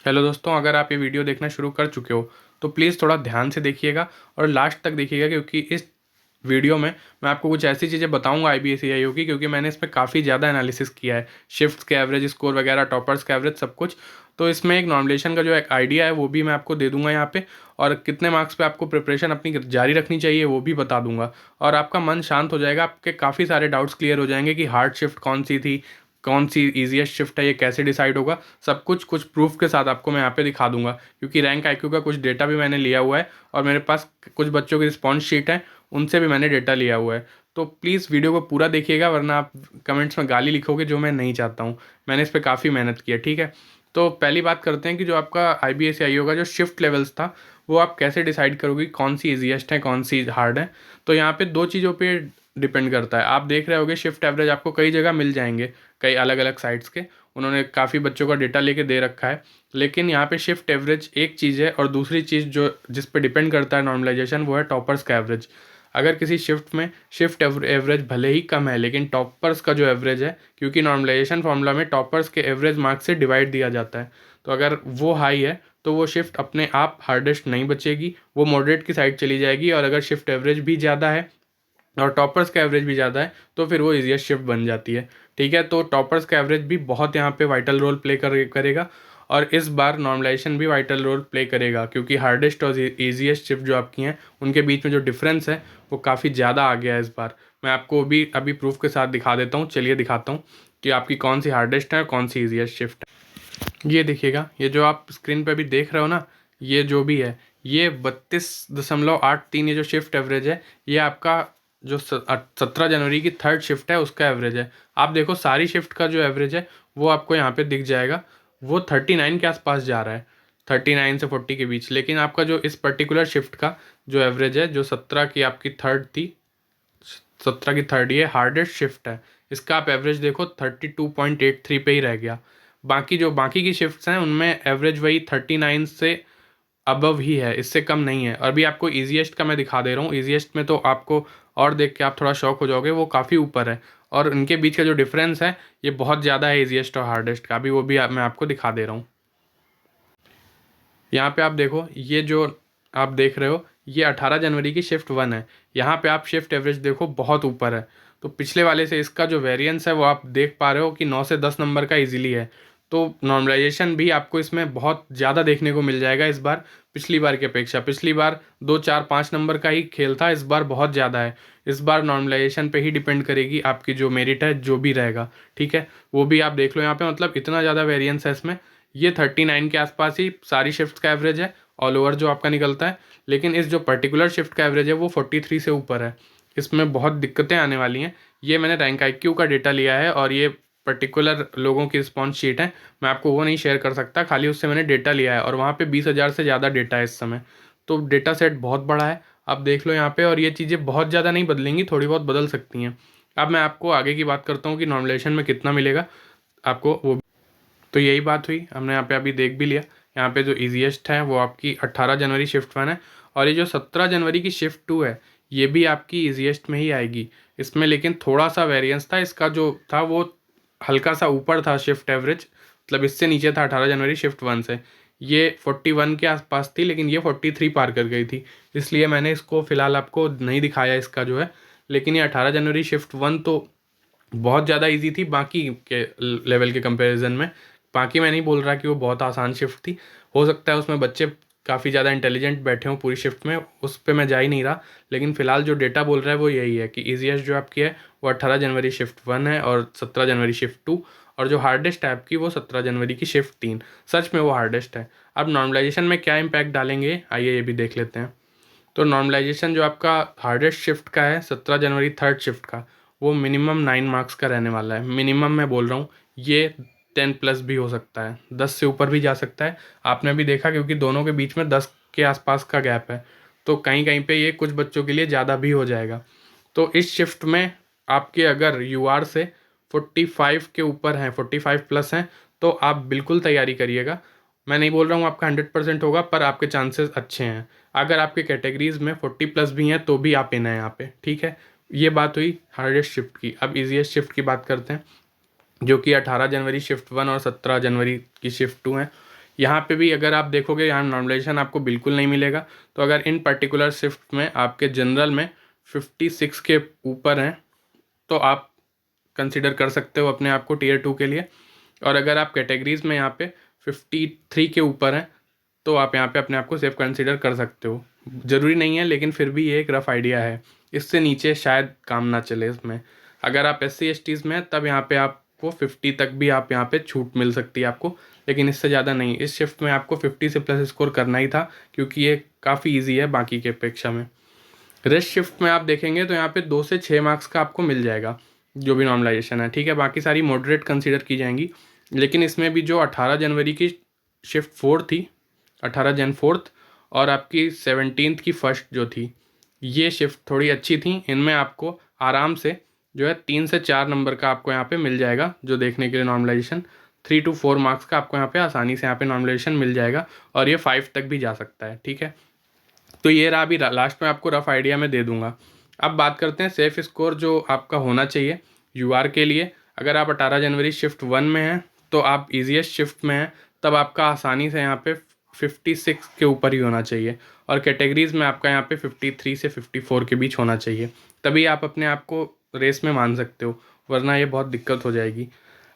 Hello दोस्तों, अगर आप ये वीडियो देखना शुरू कर चुके हो तो प्लीज़ थोड़ा ध्यान से देखिएगा और लास्ट तक देखिएगा, क्योंकि इस वीडियो में मैं आपको कुछ ऐसी चीज़ें बताऊंगा IBSEIO की, क्योंकि मैंने इस पर काफ़ी ज़्यादा एनालिसिस किया है। शिफ्ट्स के एवरेज स्कोर वगैरह, टॉपर्स के एवरेज, सब कुछ। तो इसमें एक नॉर्मलाइजेशन का जो एक आइडिया है वो भी मैं आपको दे दूंगा यहाँ पे, और कितने मार्क्स पे आपको प्रिपरेशन अपनी जारी रखनी चाहिए वो भी बता दूंगा। और आपका मन शांत हो जाएगा, आपके काफ़ी सारे डाउट्स क्लियर हो जाएंगे कि हार्ड शिफ्ट कौन सी थी, कौन सी ईजीएस्ट शिफ्ट है, ये कैसे डिसाइड होगा। सब कुछ कुछ प्रूफ के साथ आपको मैं यहाँ पे दिखा दूंगा, क्योंकि रैंक IQ का कुछ डेटा भी मैंने लिया हुआ है और मेरे पास कुछ बच्चों की रिस्पॉन्स शीट है, उनसे भी मैंने डेटा लिया हुआ है। तो प्लीज़ वीडियो को पूरा देखिएगा, वरना आप कमेंट्स में गाली लिखोगे, जो मैं नहीं चाहता हूँ। मैंने इस पर काफ़ी मेहनत की है, ठीक है। तो पहली बात करते हैं कि जो आपका IBSEIO का जो शिफ्ट लेवल्स था वो आप कैसे डिसाइड करोगे कौन सी ईजीएस्ट है कौन सी हार्ड है। तो यहाँ पे दो चीज़ों पे डिपेंड करता है। आप देख रहे होगे शिफ्ट एवरेज आपको कई जगह मिल जाएंगे, कई अलग अलग साइट्स के। उन्होंने काफ़ी बच्चों का डेटा लेके दे रखा है। लेकिन यहाँ पे शिफ्ट एवरेज एक चीज़ है, और दूसरी चीज़ जो जिस पे डिपेंड करता है नॉर्मलाइजेशन, वो है टॉपर्स का एवरेज। अगर किसी शिफ्ट में शिफ्ट एवरेज भले ही कम है, लेकिन टॉपर्स का जो एवरेज है, क्योंकि नॉर्मलाइजेशन फॉर्मूला में टॉपर्स के एवरेज मार्क्स से डिवाइड दिया जाता है, तो अगर वो हाई है तो वो शिफ्ट अपने आप हार्डेस्ट नहीं बचेगी, वो मॉडरेट की साइड चली जाएगी। और अगर शिफ्ट एवरेज भी ज़्यादा है और टॉपर्स का एवरेज भी ज़्यादा है तो फिर वो ईजीएस्ट शिफ्ट बन जाती है, ठीक है। तो टॉपर्स का एवरेज भी बहुत यहाँ पे वाइटल रोल प्ले करेगा, और इस बार नॉर्मलाइजेशन भी वाइटल रोल प्ले करेगा, क्योंकि हार्डेस्ट और ईजीएस्ट शिफ्ट जो आपकी हैं उनके बीच में जो डिफरेंस है वो काफ़ी ज़्यादा आ गया है इस बार। मैं आपको भी अभी प्रूफ के साथ दिखा देता हूँ, चलिए दिखाता हूँ कि आपकी कौन सी हार्डेस्ट है और कौन सी ईजीएस्ट शिफ्ट है। ये देखिएगा, ये जो आप स्क्रीन पे भी देख रहे हो ना, ये जो भी है, ये 32.83 ये जो शिफ्ट एवरेज है, ये आपका जो 17 जनवरी की थर्ड शिफ्ट है उसका एवरेज है। आप देखो सारी शिफ्ट का जो एवरेज है वो आपको यहाँ पे दिख जाएगा, वो 39 के आसपास जा रहा है, 39 से 40 के बीच। लेकिन आपका जो इस पर्टिकुलर शिफ्ट का जो एवरेज है, जो 17 की आपकी थर्ड थी, 17 की थर्ड, ये हार्डेस्ट शिफ्ट है, इसका आप एवरेज देखो 32.83 पे ही रह गया। बाकी जो बाकी की शिफ्ट्स हैं उनमें एवरेज वही 39 से अबव ही है, इससे कम नहीं है। और भी आपको ईजीएस्ट का मैं दिखा दे रहा हूँ, ईजीएस्ट में तो आपको और देख के आप थोड़ा शॉक हो जाओगे, वो काफ़ी ऊपर है, और उनके बीच का जो डिफरेंस है ये बहुत ज़्यादा है ईजीएस्ट और हार्डेस्ट का भी, वो भी मैं आपको दिखा दे रहा हूँ। यहाँ पे आप देखो, ये जो आप देख रहे हो ये 18 जनवरी की शिफ्ट 1 है। यहाँ पे आप शिफ्ट एवरेज देखो बहुत ऊपर है, तो पिछले वाले से इसका जो वेरिएंस है वो आप देख पा रहे हो कि 9 से 10 नंबर का इजीली है। तो नॉर्मलाइजेशन भी आपको इसमें बहुत ज़्यादा देखने को मिल जाएगा इस बार, पिछली बार की अपेक्षा। पिछली बार 2 4 5 नंबर का ही खेल था, इस बार बहुत ज़्यादा है। इस बार नॉर्मलाइजेशन पे ही डिपेंड करेगी आपकी जो मेरिट है, जो भी रहेगा, ठीक है। वो भी आप देख लो यहाँ पे, मतलब इतना ज़्यादा वेरिएंस है इसमें। ये 39 के आसपास ही सारी शिफ्ट का एवरेज है ऑल ओवर जो आपका निकलता है, लेकिन इस जो पर्टिकुलर शिफ्ट का एवरेज है वो 43 से ऊपर है। इसमें बहुत दिक्कतें आने वाली हैं। ये मैंने रैंक IQ का डेटा लिया है, और ये पर्टिकुलर लोगों की रिस्पॉन्स शीट है, मैं आपको वो नहीं शेयर कर सकता, खाली उससे मैंने डेटा लिया है, और वहाँ पे 20,000 से ज़्यादा डेटा है इस समय। तो डेटा सेट बहुत बड़ा है, आप देख लो यहाँ पे। और ये चीज़ें बहुत ज़्यादा नहीं बदलेंगी, थोड़ी बहुत बदल सकती हैं। अब मैं आपको आगे की बात करता हूँ कि नॉर्मलाइजेशन में कितना मिलेगा आपको, वो। तो यही बात हुई, हमने यहाँ पे अभी देख भी लिया। यहाँ पे जो इजीएस्ट है वो आपकी 18 जनवरी शिफ्ट 1 है, और ये जो 17 जनवरी की शिफ्ट 2 है ये भी आपकी इजीएस्ट में ही आएगी। इसमें लेकिन थोड़ा सा वेरिएंस था, इसका जो था वो हल्का सा ऊपर था शिफ्ट एवरेज, मतलब इससे नीचे था 18 जनवरी शिफ्ट 1 से। ये 41 के आसपास थी, लेकिन ये 43 पार कर गई थी, इसलिए मैंने इसको फ़िलहाल आपको नहीं दिखाया इसका जो है। लेकिन ये 18 जनवरी शिफ्ट 1 तो बहुत ज़्यादा इजी थी बाकी के लेवल के कंपैरिजन में। बाकी मैं नहीं बोल रहा कि वो बहुत आसान शिफ्ट थी, हो सकता है उसमें बच्चे काफ़ी ज़्यादा इंटेलिजेंट बैठे हों पूरी शिफ्ट में, उस पर मैं जा ही नहीं रहा। लेकिन फिलहाल जो डेटा बोल रहा है वो यही है कि ईजीएस्ट जो आपकी है वो 18 जनवरी शिफ्ट 1 है, और 17 जनवरी शिफ्ट 2, और जो हार्डेस्ट है आपकी वो 17 जनवरी की शिफ्ट 3। सच में वो हार्डेस्ट है। अब नॉर्मलाइजेशन में क्या इम्पैक्ट डालेंगे, आइए ये भी देख लेते हैं। तो नॉर्मलाइजेशन जो आपका हार्डेस्ट शिफ्ट का है 17 जनवरी थर्ड शिफ्ट का, वो मिनिमम 9 मार्क्स का रहने वाला है। मिनिमम मैं बोल रहा हूँ, ये 10+ भी हो सकता है, 10 से ऊपर भी जा सकता है। आपने भी देखा, क्योंकि दोनों के बीच में 10 के आसपास का गैप है, तो कहीं कहीं पे ये कुछ बच्चों के लिए ज़्यादा भी हो जाएगा। तो इस शिफ्ट में आपके अगर UR से 45 के ऊपर हैं, 45+ हैं, तो आप बिल्कुल तैयारी करिएगा। मैं नहीं बोल रहा हूँ आपका 100% होगा, पर आपके चांसेस अच्छे हैं। अगर आपके कैटेगरीज में 40+ भी हैं तो भी आप इन हैं यहाँ पे, ठीक है। ये बात हुई हार्डेस्ट शिफ्ट की। अब इजीएस्ट शिफ्ट की बात करते हैं, जो कि 18 जनवरी शिफ्ट 1 और 17 जनवरी की शिफ्ट 2 है। यहाँ पे भी अगर आप देखोगे यहाँ नॉर्मलाइजेशन आपको बिल्कुल नहीं मिलेगा। तो अगर इन पर्टिकुलर शिफ्ट में आपके जनरल में 56 के ऊपर हैं तो आप कंसिडर कर सकते हो अपने आप को टीयर 2 के लिए। और अगर आप कैटेगरीज़ में यहाँ पे 53 के ऊपर हैं तो आप यहाँ पे अपने आप को सेफ कंसिडर कर सकते हो। ज़रूरी नहीं है, लेकिन फिर भी ये एक रफ़ आइडिया है। इससे नीचे शायद काम ना चले इसमें। अगर आप SC/STs में हैं तब यहाँ पे आपको 50 तक भी आप यहाँ पे छूट मिल सकती है आपको, लेकिन इससे ज़्यादा नहीं। इस शिफ्ट में आपको 50 से प्लस स्कोर करना ही था, क्योंकि ये काफ़ी ईजी है बाकी के अपेक्षा में। रेस्ट शिफ्ट में आप देखेंगे तो यहाँ पे 2 से 6 मार्क्स का आपको मिल जाएगा जो भी नॉर्मलाइजेशन है, ठीक है। बाकी सारी मॉडरेट कंसीडर की जाएंगी, लेकिन इसमें भी जो 18 जनवरी की शिफ्ट 4 थी, 18 जन 4th, और आपकी 17th की फर्स्ट जो थी, ये शिफ्ट थोड़ी अच्छी थी। इनमें आपको आराम से जो है 3 से 4 नंबर का आपको यहाँ पे मिल जाएगा जो देखने के लिए नॉर्मलाइजेशन। 3 to 4 मार्क्स का आपको यहाँ पे आसानी से यहाँ पे नॉर्मलाइजेशन मिल जाएगा, और ये 5 तक भी जा सकता है, ठीक है। तो ये रहा, अभी लास्ट में आपको रफ आइडिया मैं दे दूंगा। अब बात करते हैं सेफ स्कोर जो आपका होना चाहिए UR के लिए। अगर आप 18 जनवरी शिफ्ट 1 में हैं तो आप ईजीएस्ट शिफ्ट में हैं, तब आपका आसानी से यहाँ पे 56 के ऊपर ही होना चाहिए, और कैटेगरीज़ में आपका यहाँ पे 53 से 54 के बीच होना चाहिए, तभी आप अपने आप को रेस में मान सकते हो, वरना ये बहुत दिक्कत हो जाएगी।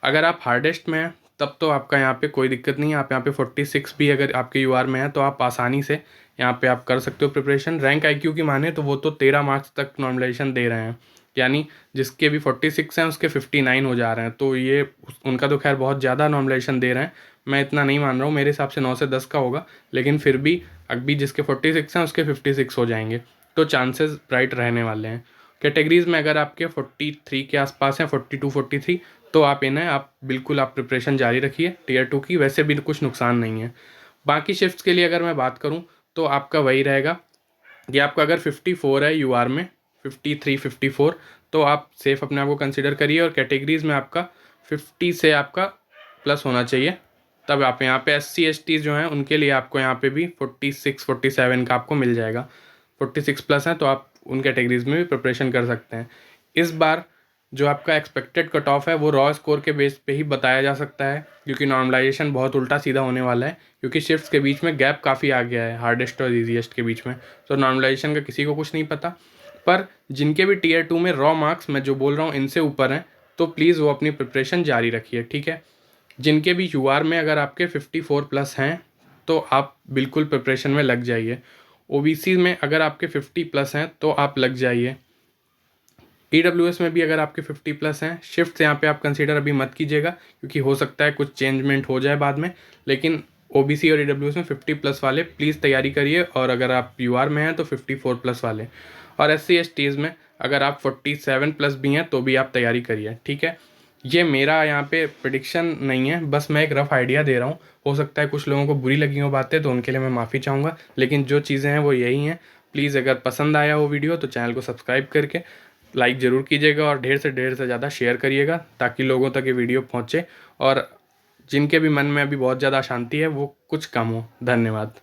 अगर आप हार्डेस्ट में हैं तब तो आपका यहाँ पे कोई दिक्कत नहीं है। आप यहाँ पे 46 भी अगर आपके UR में है तो आप आसानी से यहाँ पे आप कर सकते हो प्रिपरेशन। रैंक IQ की माने तो वो तो 13 मार्क्स तक नॉर्मलाइजेशन दे रहे हैं, यानी जिसके भी 46 हैं उसके 59 हो जा रहे हैं। तो ये उनका तो खैर बहुत ज़्यादा नॉर्मलाइजेशन दे रहे हैं, मैं इतना नहीं मान रहा हूँ, मेरे हिसाब से 9 से 10 का होगा, लेकिन फिर भी अभी जिसके 46 हैं उसके 56 हो जाएंगे, तो चांसेस ब्राइट रहने वाले हैं। कैटेगरीज़ में अगर आपके 43 के आसपास हैं, 42 43, तो आप इन्हें आप बिल्कुल आप प्रिपरेशन जारी रखिए टीयर 2 की, वैसे भी कुछ नुकसान नहीं है। बाकी शिफ्ट्स के लिए अगर मैं बात करूं तो आपका वही रहेगा कि आपका अगर 54 है UR में, 53 54, तो आप सेफ अपने आप को कंसिडर करिए, और कैटेगरीज़ में आपका 50 से आपका प्लस होना चाहिए, तब आप यहाँ पे SC/ST जो हैं उनके लिए आपको यहाँ पे भी 46 47 का आपको मिल जाएगा। 46 प्लस हैं तो आप उन कैटेगरीज़ में भी प्रिपरेशन कर सकते हैं। इस बार जो आपका एक्सपेक्टेड कट ऑफ है वो रॉ स्कोर के बेस पे ही बताया जा सकता है, क्योंकि नॉर्मलाइजेशन बहुत उल्टा सीधा होने वाला है, क्योंकि शिफ्ट्स के बीच में गैप काफ़ी आ गया है हार्डेस्ट और ईजीएस्ट के बीच में। तो नॉर्मलाइजेशन का किसी को कुछ नहीं पता, पर जिनके भी टीयर 2 में रॉ मार्क्स मैं जो बोल रहा हूँ इनसे ऊपर हैं तो प्लीज़ वो अपनी प्रिपरेशन जारी रखिए, ठीक है। जिनके भी UR में अगर आपके 54 प्लस हैं तो आप बिल्कुल प्रिपरेशन में लग जाइए। OBC में अगर आपके 50 प्लस हैं तो आप लग जाइए। EWS में भी अगर आपके 50 प्लस हैं, शिफ्ट यहाँ पे आप कंसीडर अभी मत कीजिएगा, क्योंकि हो सकता है कुछ चेंजमेंट हो जाए बाद में, लेकिन OBC और EWS में 50 प्लस वाले प्लीज़ तैयारी करिए, और अगर आप UR में हैं तो 54 प्लस वाले, और SC/STs में अगर आप 47 प्लस भी हैं तो भी आप तैयारी करिए, ठीक है। ये मेरा यहाँ पे प्रेडिक्शन नहीं है, बस मैं एक रफ़ आइडिया दे रहा हूँ। हो सकता है कुछ लोगों को बुरी लगी हो बातें, तो उनके लिए मैं माफ़ी चाहूँगा, लेकिन जो चीज़ें हैं वो यही हैं। प्लीज़ अगर पसंद आया हो वीडियो तो चैनल को सब्सक्राइब करके लाइक ज़रूर कीजिएगा, और ढेर से ज़्यादा शेयर करिएगा, ताकि लोगों तक ये वीडियो पहुँचे, और जिनके भी मन में अभी बहुत ज़्यादा अशांति है वो कुछ कम हो। धन्यवाद।